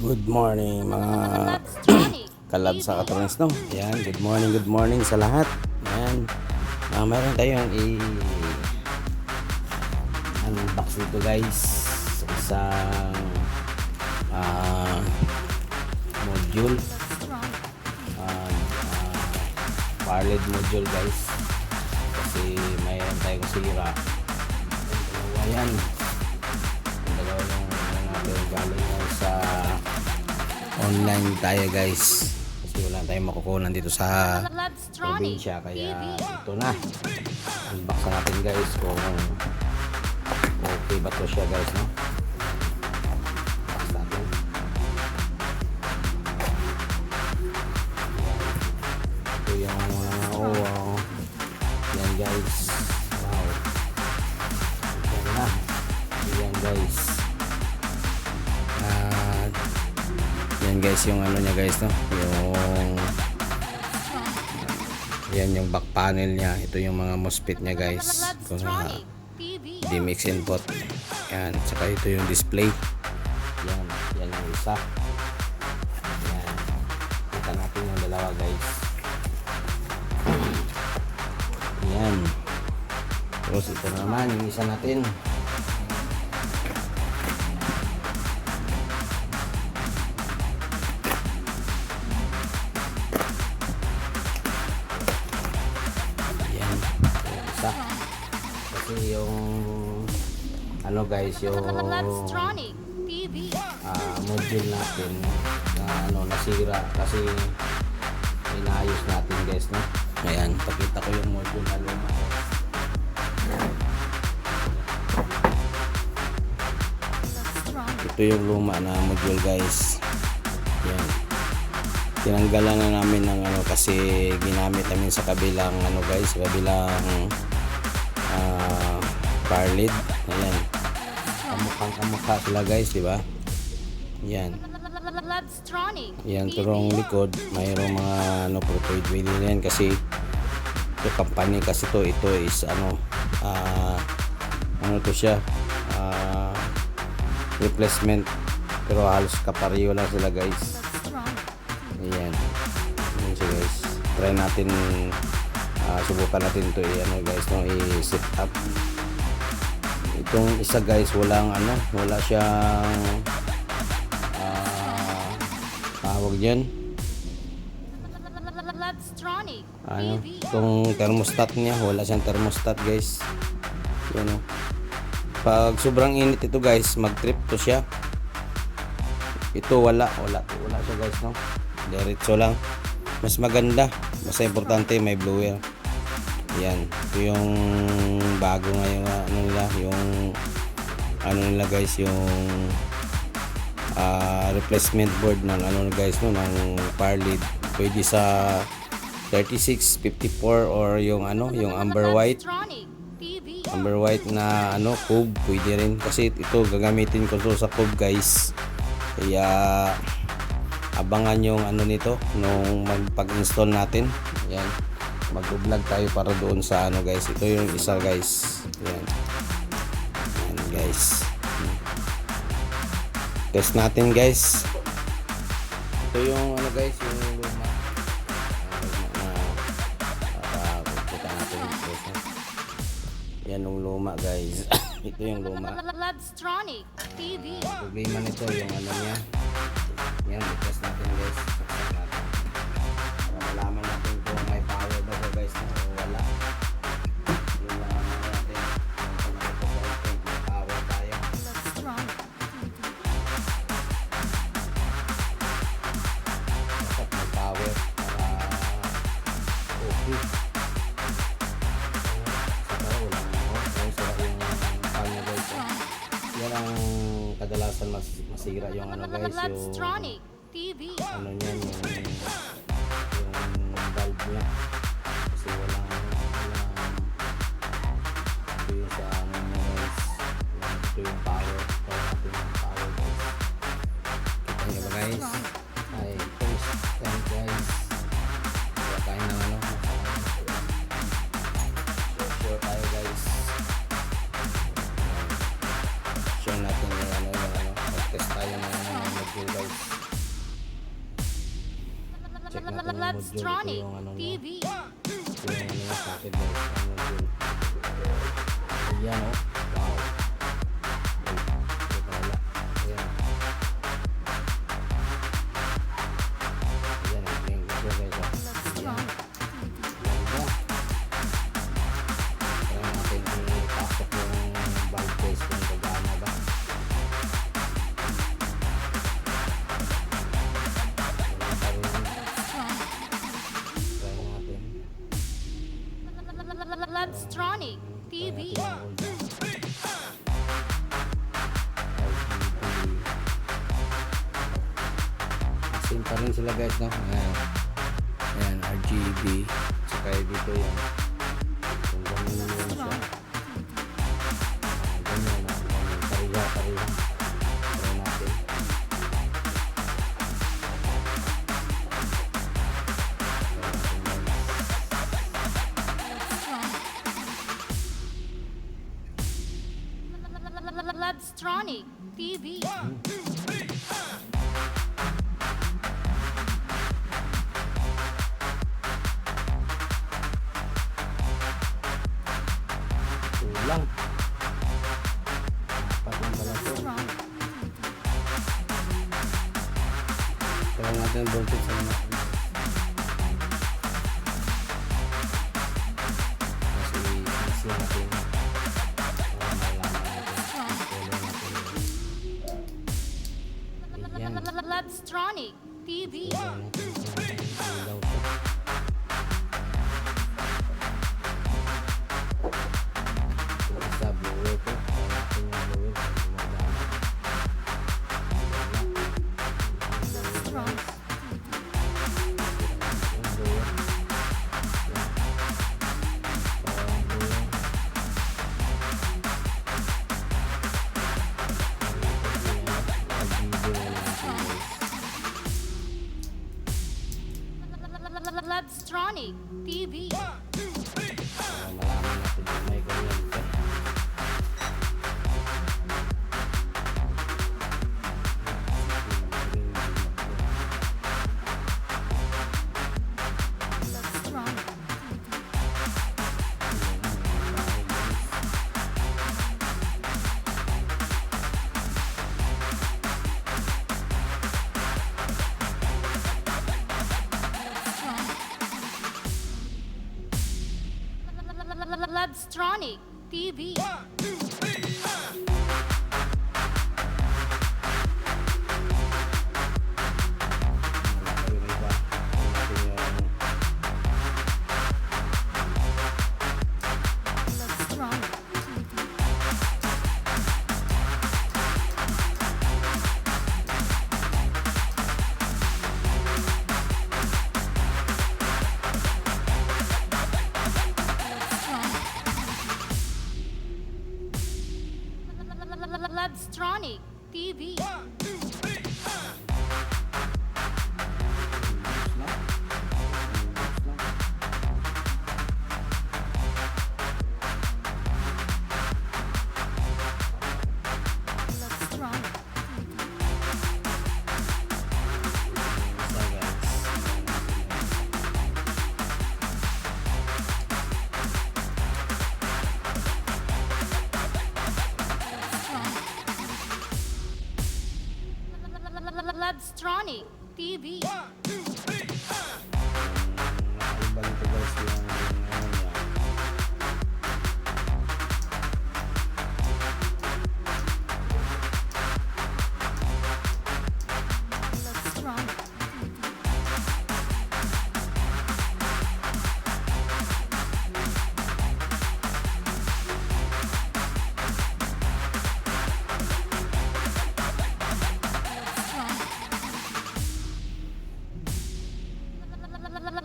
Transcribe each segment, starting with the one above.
Good morning mga kalab sa katrons, no? Ayan, good morning sa lahat. Ayan, mayroon tayong unbox dito guys. Isang module, Parled module guys. Kasi mayroon tayong sira. Ayan, ang dalawa yung natin galing sa online tayo guys, kasi wala tayong makukunan dito sa probinsya, kaya ito na, unbox natin guys kung okay ba to siya guys, no? Unbox natin. Ito yung yan guys, wow, yan na, yan guys. Yan guys yung ano niya guys, no? Yung back panel niya. Ito yung mga MOSFET niya guys. Kung di mix input. Yan, saka ito yung display. Yan yung isa. Yan. Kita natin yung dalawa guys. Yan. Tapos ito naman yung isa natin. Kasi yung ano guys, yung module natin na nasira kasi inayos natin guys, no? Ayan, pakita ko yung module na luma. Ito yung luma na module guys. Yan, tinanggalan na namin ng kasi ginamit namin sa kabilang guys, sa kabilang Parled. Ayan, kamukha sila guys, di ba? Yan. Yan, turong likod mayroong mga purple wheel yan kasi ito company kasi ito is to siya, replacement, pero halos kapareho lang sila guys. Ayan. Ayan siya guys. Try natin, subukan natin ito guys, i-set up. Itong isa guys, wala siyang tawag diyan, itong thermostat niya, wala siyang thermostat guys. Yan, pag sobrang init ito guys, mag-trip to siya. Ito wala siya guys, no? Diretso lang. Mas maganda, mas importante may blower. Yan, ito yung bago ngayon nila guys, yung replacement board ng guys, no, ng Parled. Pwede sa 36, 54 or yung yung amber white na cobe, pwede rin kasi ito gagamitin ko to sa cobe guys. Kaya abangan yung nito nung pag-install natin. Yan, mag-vlog tayo para doon sa guys. Ito yung isa guys. Yan guys, test natin guys. Ito yung guys, yung luma. Kita natin guys. Yan yung luma guys. Ito yung luma. Problema nito yung niya. Yan, test natin guys. Para malaman natin kung may power ba guys na wala. Yung natin may power tayo. Dapat may power para okay. Saka wala sira yung kanya guys. Yan ang kadalasan masira yung guys, yung niyan, yung valve niya kasi walang ito yung sa guys. Ito yung power, natin yung power guys. Kita nyo ba guys? Ay, first time guys, kaya kain ng sure tayo guys. Sure natin yung test tayo ng module guys. Check natin yung module. Ito Electronic yung ano niya. TV. Ito yung ano niya, socket guys. Ang module. Ayan o. Wow. Wait. Ito wala. Ayan. Ayan. Ito yung module guys. Ayan. Ganda. Try natin ipasok yung valve case kung gagana ba. Electronic TV. Same pa rin sila guys, no? Ayan, RGB. Saka dito yan. Kung ganyan mo yun siya. Ganyan, no? Pariha. Try natin. Electronic TV. Kulang. Apat lang pala ito. Kaya natin ang voltage sa mga. Kasi easy natin. Electronic TV. Electronic TV. Malaman natin kung may kuryente. Electronic TV. Electronic TV. Electronic TV. Nakaiba nito guys yung ano niya.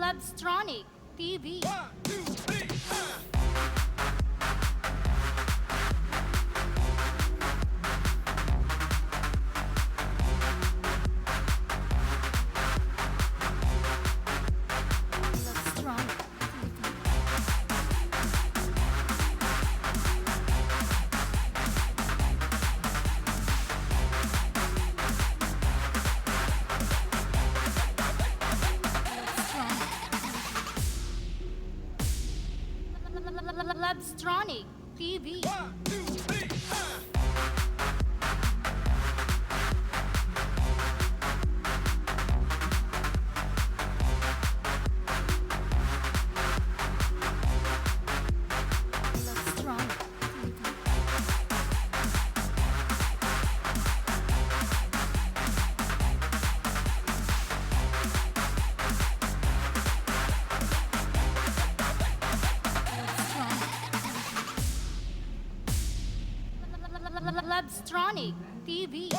Electronic TV. Labstronic TV. Labstronic TV. Labstronic TV.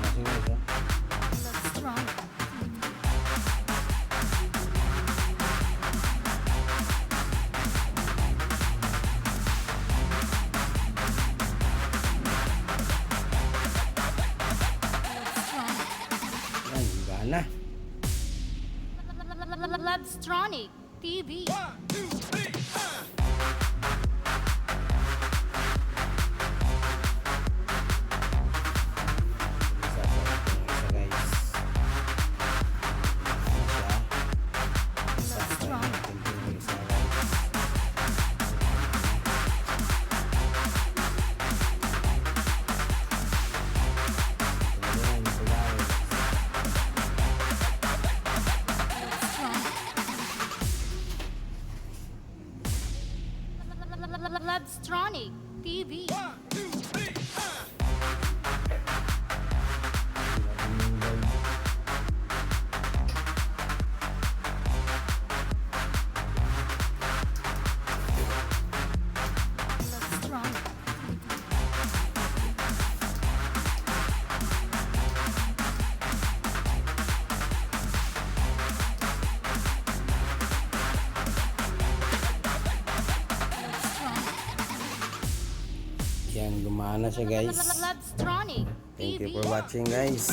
Kasi guys, oh. Labstronic TV. Yan, gana. Labstronic TV. Isa guys. Ano siya? Isa natin po yung isa guys. Ayan, ito guys. Labstronic TV. Labstronic TV. Yan, gumana siya guys. Labstronic Thank you TV. for watching guys.